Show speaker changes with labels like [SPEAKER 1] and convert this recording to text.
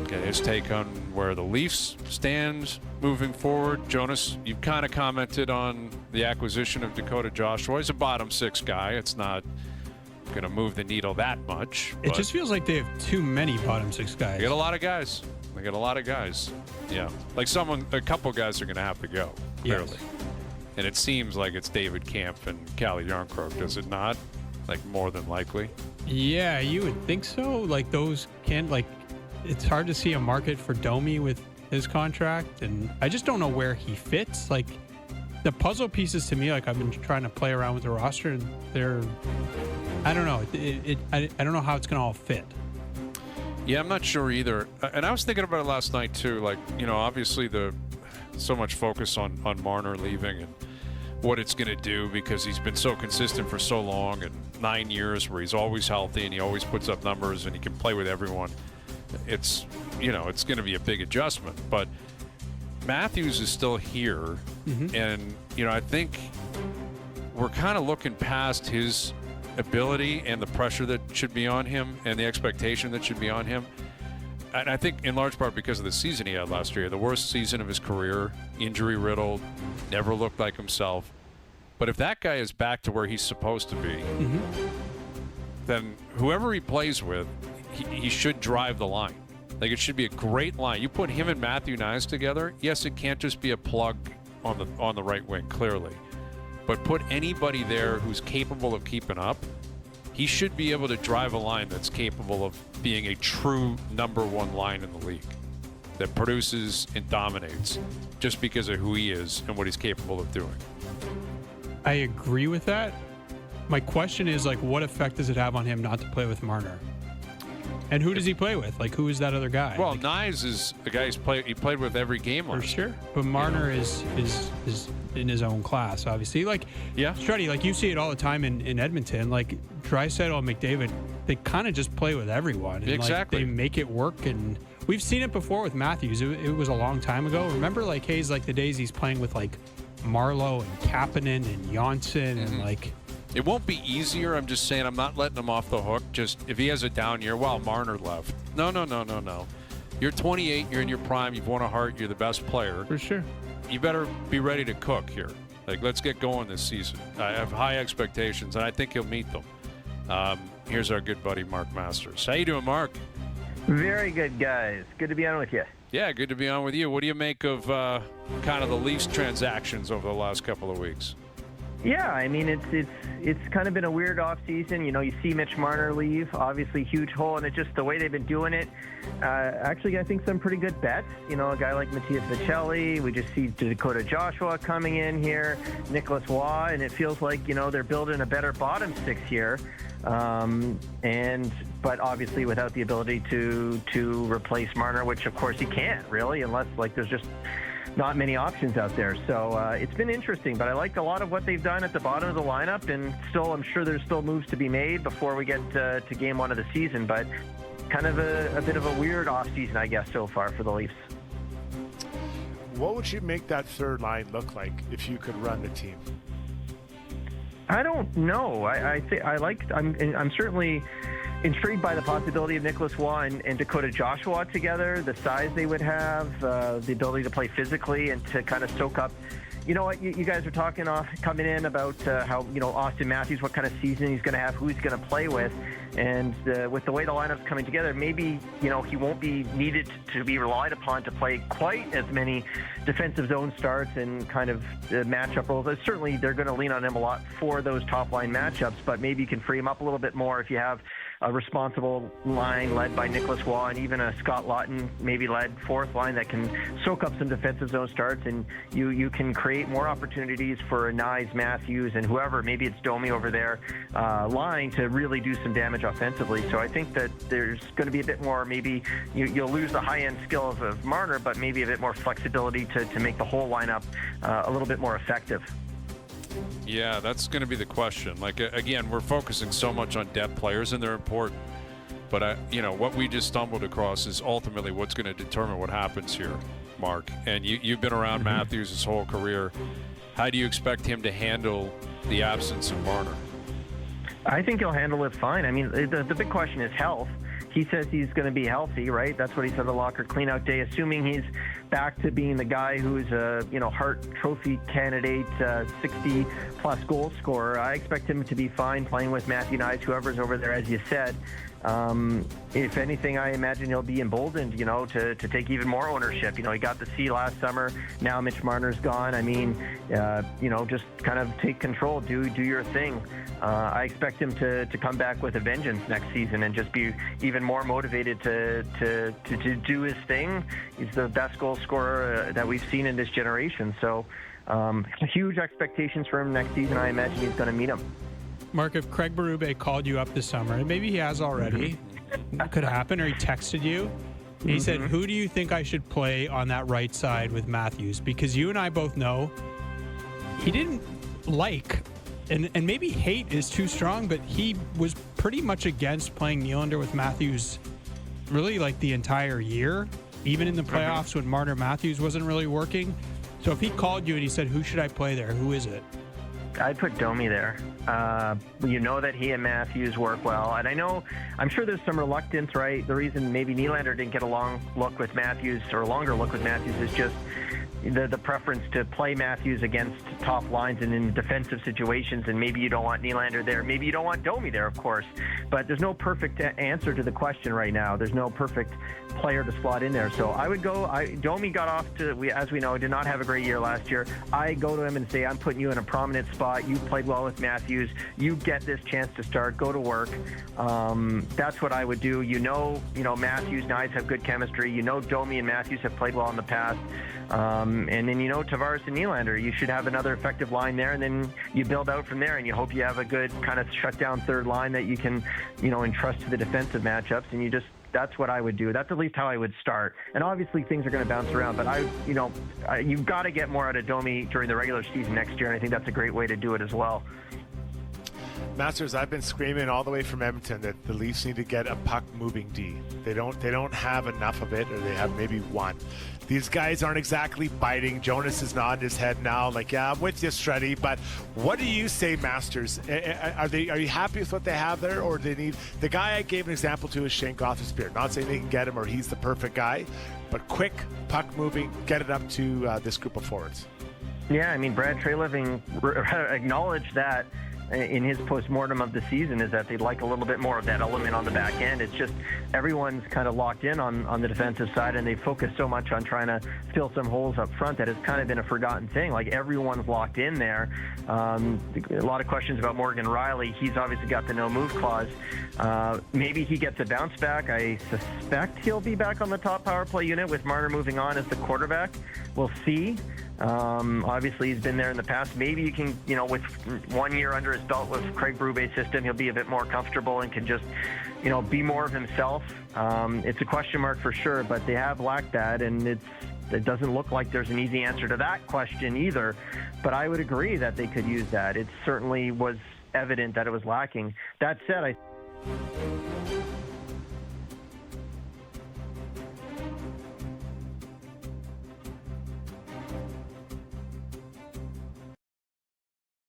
[SPEAKER 1] Get his take on where the Leafs stand moving forward. Jonas, you've kind of commented on the acquisition of Dakota Joshua. He's a bottom six guy. It's not going to move the needle that much.
[SPEAKER 2] It just feels like they have too many bottom six guys.
[SPEAKER 1] They got a lot of guys. Yeah. Like a couple guys are going to have to go, clearly. Yes. And it seems like it's David Kampf and Calle Jarnkrok, does it not? Like, more than likely?
[SPEAKER 2] Yeah, you would think so. Like, those can't, like, it's hard to see a market for Domi with his contract, and I just don't know where he fits. Like, the puzzle pieces to me, like, I've been trying to play around with the roster, and they're, I don't know. I don't know how it's going to all fit.
[SPEAKER 1] Yeah, I'm not sure either. And I was thinking about it last night, too. Like, obviously so much focus on Marner leaving and what it's going to do because he's been so consistent for so long and 9 years where he's always healthy and he always puts up numbers and he can play with everyone. It's going to be a big adjustment. But Matthews is still here. Mm-hmm. And, I think we're kind of looking past his ability and the pressure that should be on him and the expectation that should be on him. And I think in large part because of the season he had last year, the worst season of his career, injury-riddled, never looked like himself. But if that guy is back to where he's supposed to be, mm-hmm. then whoever he plays with, he should drive the line. Like, it should be a great line. You put him and Matthew Nyes together, yes, it can't just be a plug on the right wing, clearly. But put anybody there who's capable of keeping up, he should be able to drive a line that's capable of being a true number one line in the league that produces and dominates just because of who he is and what he's capable of doing.
[SPEAKER 2] I agree with that. My question is, like, what effect does it have on him not to play with Marner? And who does he play with? Like, who is that other guy?
[SPEAKER 1] Well, Nyes is a guy he played with every game last year.
[SPEAKER 2] For sure. But Marner is in his own class, obviously. Like,
[SPEAKER 1] yeah.
[SPEAKER 2] Struddy, like, you see it all the time in Edmonton. Like, Draisaitl and McDavid, they kind of just play with everyone. And,
[SPEAKER 1] exactly.
[SPEAKER 2] Like, they make it work. And we've seen it before with Matthews. It was a long time ago. Remember, like, Hayes, like, the days he's playing with, like, Marleau and Kapanen and Janssen and, like...
[SPEAKER 1] It won't be easier. I'm just saying I'm not letting him off the hook. Just if he has a down year, Marner left. No. You're 28. You're in your prime. You've won a Hart. You're the best player.
[SPEAKER 2] For sure.
[SPEAKER 1] You better be ready to cook here. Like, let's get going this season. I have high expectations, and I think he'll meet them. Here's our good buddy, Mark Masters. How you doing, Mark?
[SPEAKER 3] Very good, guys. Good to be on with you.
[SPEAKER 1] Yeah, good to be on with you. What do you make of kind of the Leafs transactions over the last couple of weeks?
[SPEAKER 3] Yeah, I mean, it's kind of been a weird offseason. You see Mitch Marner leave, obviously huge hole, and it's just the way they've been doing it. Actually, I think some pretty good bets. A guy like Matias Vicelli. We just see Dakota Joshua coming in here, Nicholas Waugh, and it feels like, they're building a better bottom six here. But obviously without the ability to replace Marner, which of course he can't really, unless there's just not many options out there. So it's been interesting, but I like a lot of what they've done at the bottom of the lineup, and still, I'm sure there's still moves to be made before we get to game one of the season, but kind of a bit of a weird offseason, I guess, so far for the Leafs.
[SPEAKER 4] What would you make that third line look like if you could run the team?
[SPEAKER 3] I don't know. I'm certainly intrigued by the possibility of Nicholas Waugh and Dakota Joshua together, the size they would have, the ability to play physically and to kind of soak up. You know what, you guys are talking coming in about how, Austin Matthews, what kind of season he's going to have, who he's going to play with. And with the way the lineup's coming together, maybe, he won't be needed to be relied upon to play quite as many defensive zone starts and kind of matchup roles. Certainly, they're going to lean on him a lot for those top-line matchups, but maybe you can free him up a little bit more if you have a responsible line led by Nicholas Waugh and even a Scott Laughton maybe led fourth line that can soak up some defensive zone starts, and you can create more opportunities for a Nyes, Matthews, and whoever, maybe it's Domi over there, line to really do some damage offensively. So I think that there's going to be a bit more, maybe you'll lose the high-end skills of Marner, but maybe a bit more flexibility to make the whole lineup a little bit more effective.
[SPEAKER 1] Yeah, that's going to be the question. Like, again, we're focusing so much on depth players, and they're important. But, what we just stumbled across is ultimately what's going to determine what happens here, Mark. And you've been around Matthews his whole career. How do you expect him to handle the absence of Marner?
[SPEAKER 3] I think he'll handle it fine. I mean, the big question is health. he says he's going to be healthy, right? That's what he said the locker cleanout day, assuming he's back to being the guy who's a Hart Trophy candidate, 60-plus goal scorer. I expect him to be fine playing with Matthew Knies, whoever's over there, as you said. If anything, I imagine he'll be emboldened, to take even more ownership. He got the C last summer. Now Mitch Marner's gone. I mean, just kind of take control, do your thing. I expect him to come back with a vengeance next season and just be even more motivated to do his thing. He's the best goal scorer that we've seen in this generation. So huge expectations for him next season. I imagine he's going to meet him.
[SPEAKER 2] Mark, if Craig Berube called you up this summer, and maybe he has already, could happen, or he texted you, and he said, who do you think I should play on that right side with Matthews? Because you and I both know he didn't like, and maybe hate is too strong, but he was pretty much against playing Nylander with Matthews really like the entire year, even in the playoffs when Marner Matthews wasn't really working. So if he called you and he said, who should I play there? Who is it?
[SPEAKER 3] I'd put Domi there. That he and Matthews work well. And I'm sure there's some reluctance, right? The reason maybe Nylander didn't get a long look with Matthews or a longer look with Matthews is just the preference to play Matthews against top lines and in defensive situations, and maybe you don't want Nylander there. Maybe you don't want Domi there, of course. But there's no perfect answer to the question right now. There's no perfect player to slot in there. So I would go. Domi got off to, as we know, did not have a great year last year. I go to him and say, I'm putting you in a prominent spot. You played well with Matthews. You get this chance to start. Go to work. That's what I would do. Matthews and Knies have good chemistry. Domi and Matthews have played well in the past. And then Tavares and Nylander, you should have another effective line there, and then you build out from there, and you hope you have a good kind of shutdown third line that you can entrust to the defensive matchups, and that's what I would do. That's at least how I would start. And obviously things are going to bounce around, but you've got to get more out of Domi during the regular season next year, and I think that's a great way to do it as well.
[SPEAKER 4] Masters, I've been screaming all the way from Edmonton that the Leafs need to get a puck-moving D. They don't have enough of it, or they have maybe one. These guys aren't exactly biting. Jonas is nodding his head now, like, yeah, I'm with you, Struddy. But what do you say, Masters? Are you happy with what they have there, or do they need the guy I gave an example to is Shane Gothenspier? Not saying they can get him or he's the perfect guy, but quick puck-moving, get it up to this group of forwards.
[SPEAKER 3] Yeah, I mean, Brad Treliving acknowledged that in his postmortem of the season, is that they'd like a little bit more of that element on the back end. It's just everyone's kind of locked in on the defensive side, and they focus so much on trying to fill some holes up front that it's kind of been a forgotten thing. Like, everyone's locked in there. A lot of questions about Morgan Rielly. He's obviously got the no-move clause. Maybe he gets a bounce back. I suspect he'll be back on the top power play unit with Marner moving on as the quarterback. We'll see. Obviously, he's been there in the past. Maybe you can, with 1 year under his belt with Craig Berube's system, he'll be a bit more comfortable and can just, be more of himself. It's a question mark for sure, but they have lacked that, and it doesn't look like there's an easy answer to that question either. But I would agree that they could use that. It certainly was evident that it was lacking. That said,